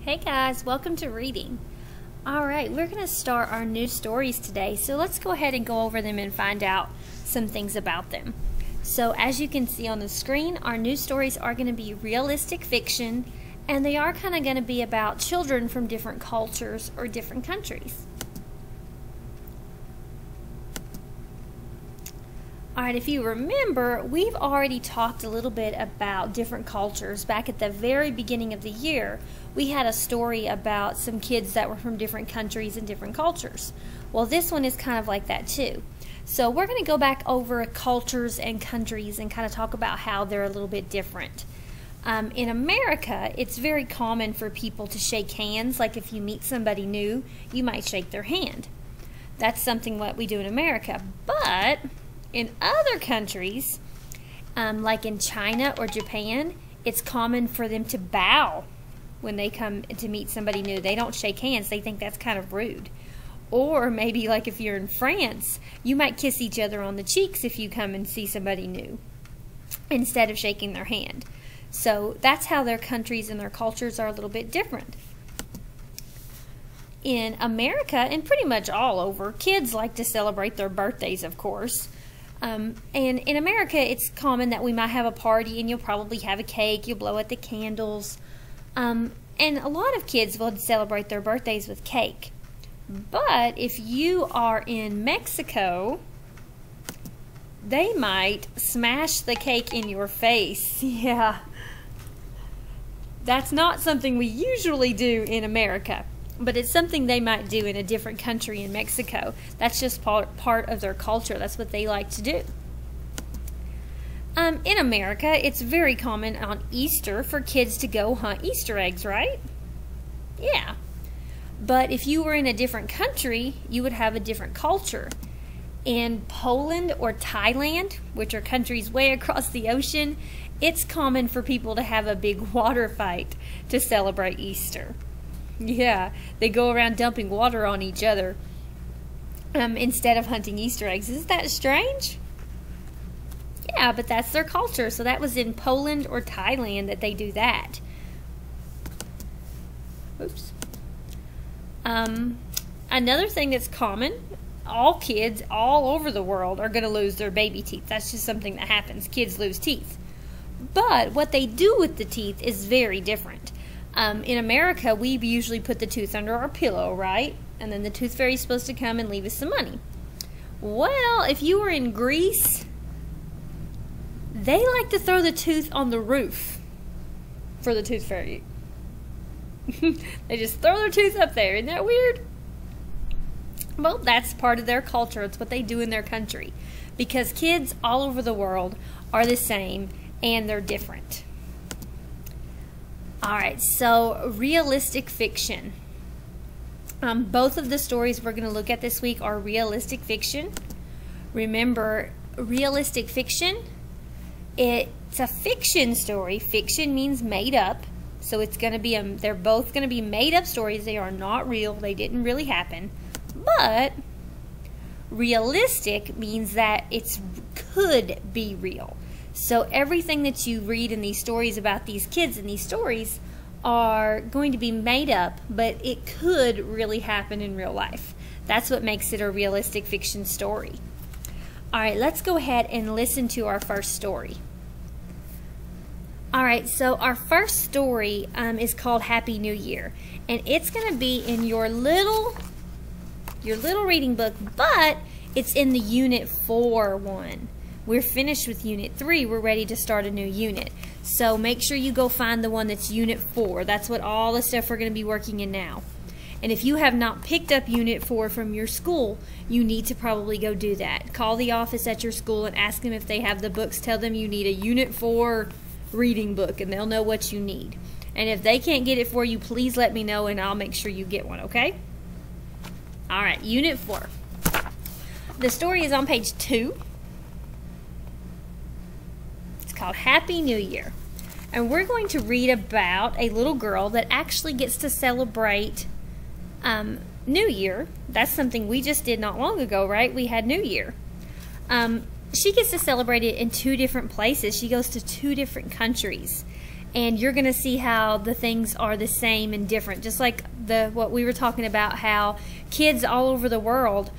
Hey guys, welcome to reading. Alright, we're going to start our new stories today, so let's go ahead and go over them and find out some things about them. So as you can see on the screen, our new stories are going to be realistic fiction, and they are kind of going to be about children from different cultures or different countries. Alright, if you remember, we've already talked a little bit about different cultures. Back at the very beginning of the year, we had a story about some kids that were from different countries and different cultures. Well, this one is kind of like that too. So we're going to go back over cultures and countries and kind of talk about how they're a little bit different. In America, it's very common for people to shake hands. Like if you meet somebody new, you might shake their hand. That's something that we do in America. But in other countries, like in China or Japan, it's common for them to bow when they come to meet somebody new. They don't shake hands. They think that's kind of rude. Or maybe like if you're in France, you might kiss each other on the cheeks if you come and see somebody new instead of shaking their hand. So that's how their countries and their cultures are a little bit different. In America, and pretty much all over, kids like to celebrate their birthdays, of course. And in America, it's common that we might have a party and you'll probably have a cake, you'll blow out the candles. And a lot of kids will celebrate their birthdays with cake. But if you are in Mexico, they might smash the cake in your face. Yeah. That's not something we usually do in America, but it's something they might do in a different country in Mexico. That's just part of their culture. That's what they like to do. In America, it's very common on Easter for kids to go hunt Easter eggs, right? Yeah. But if you were in a different country, you would have a different culture. In Poland or Thailand, which are countries way across the ocean, it's common for people to have a big water fight to celebrate Easter. Yeah, they go around dumping water on each other instead of hunting Easter eggs. Isn't that strange? Yeah, but that's their culture. So that was in Poland or Thailand that they do that. Oops. Another thing that's common, all kids all over the world are going to lose their baby teeth. That's just something that happens. Kids lose teeth. But what they do with the teeth is very different. In America, we usually put the tooth under our pillow, right? And then the tooth fairy's supposed to come and leave us some money. Well, if you were in Greece, they like to throw the tooth on the roof for the tooth fairy. They just throw their tooth up there. Isn't that weird? Well, that's part of their culture. It's what they do in their country. Because kids all over the world are the same and they're different. Alright, so realistic fiction. Both of the stories we're going to look at this week are realistic fiction. Remember, realistic fiction, it's a fiction story. Fiction means made up. So it's going to be they're both going to be made up stories. They are not real. They didn't really happen. But realistic means that it could be real. So everything that you read in these stories about these kids in these stories are going to be made up, but it could really happen in real life. That's what makes it a realistic fiction story. Alright, let's go ahead and listen to our first story. Alright, so our first story is called Happy New Year. And it's going to be in your little reading book, but it's in the Unit 4 one. We're finished with Unit 3. We're ready to start a new unit. So make sure you go find the one that's Unit 4. That's what all the stuff we're going to be working in now. And if you have not picked up Unit 4 from your school, you need to probably go do that. Call the office at your school and ask them if they have the books. Tell them you need a Unit 4 reading book, and they'll know what you need. And if they can't get it for you, please let me know, and I'll make sure you get one, okay? Alright, Unit 4. The story is on page 2. Called Happy New Year. And we're going to read about a little girl that actually gets to celebrate New Year. That's something we just did not long ago, right? We had New Year. She gets to celebrate it in 2 different places. She goes to 2 different countries. and you're going to see how the things are the same and different. Just like what we were talking about, how kids all over the world,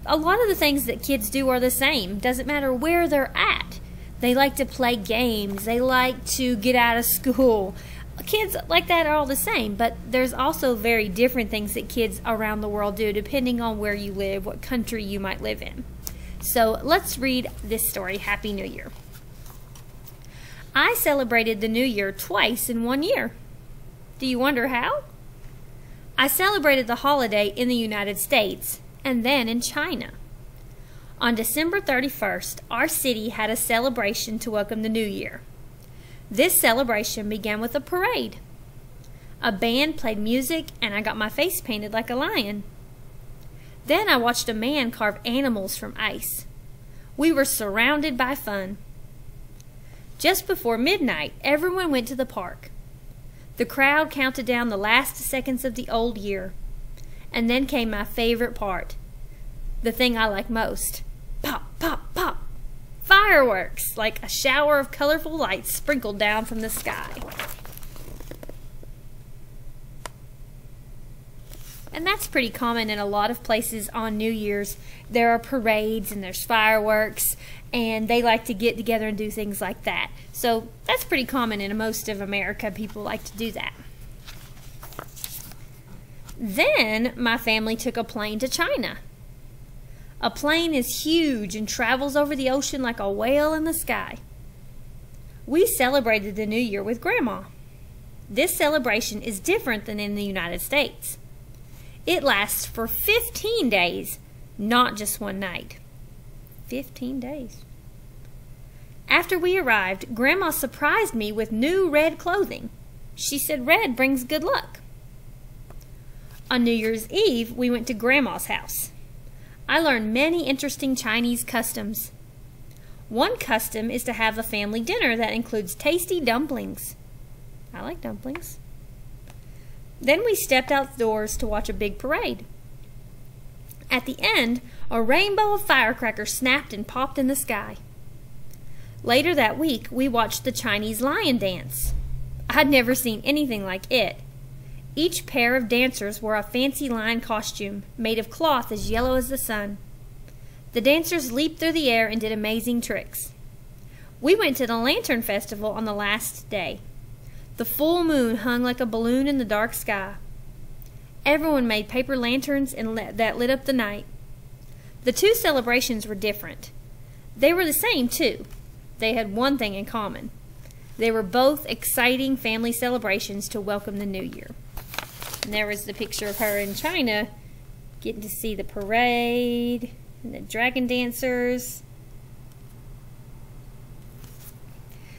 a lot of the things that kids do are the same. Doesn't matter where they're at. They like to play games. They like to get out of school. Kids like that are all the same, but there's also very different things that kids around the world do depending on where you live, what country you might live in. So let's read this story, Happy New Year. I celebrated the New Year twice in 1 year. Do you wonder how? I celebrated the holiday in the United States and then in China. On December 31st, our city had a celebration to welcome the New Year. This celebration began with a parade. A band played music and I got my face painted like a lion. Then I watched a man carve animals from ice. We were surrounded by fun. Just before midnight, everyone went to the park. The crowd counted down the last seconds of the old year. And then came my favorite part, the thing I like most. Pop, pop, pop. Fireworks, like a shower of colorful lights sprinkled down from the sky. And that's pretty common in a lot of places on New Year's. There are parades and there's fireworks, and they like to get together and do things like that. So that's pretty common in most of America. People like to do that. Then my family took a plane to China. A plane is huge and travels over the ocean like a whale in the sky. We celebrated the New Year with Grandma. This celebration is different than in the United States. It lasts for 15 days, not just one night. 15 days. After we arrived, Grandma surprised me with new red clothing. She said red brings good luck. On New Year's Eve, we went to Grandma's house. I learned many interesting Chinese customs. One custom is to have a family dinner that includes tasty dumplings. I like dumplings. Then we stepped outdoors to watch a big parade. At the end, a rainbow of firecrackers snapped and popped in the sky. Later that week, we watched the Chinese lion dance. I'd never seen anything like it. Each pair of dancers wore a fancy lion costume made of cloth as yellow as the sun. The dancers leaped through the air and did amazing tricks. We went to the Lantern Festival on the last day. The full moon hung like a balloon in the dark sky. Everyone made paper lanterns that lit up the night. The two celebrations were different. They were the same, too. They had one thing in common. They were both exciting family celebrations to welcome the New Year. And there was the picture of her in China getting to see the parade and the dragon dancers.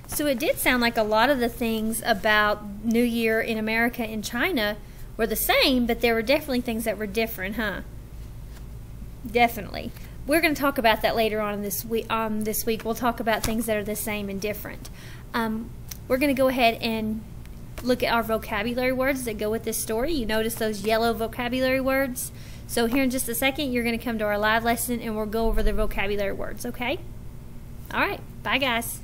So it did sound like a lot of the things about New Year in America and China were the same, but there were definitely things that were different, huh? Definitely. We're going to talk about that later on this week. We'll talk about things that are the same and different. We're going to go ahead and look at our vocabulary words that go with this story. You notice those yellow vocabulary words? So here in just a second, you're going to come to our live lesson and we'll go over the vocabulary words, okay? All right. Bye, guys.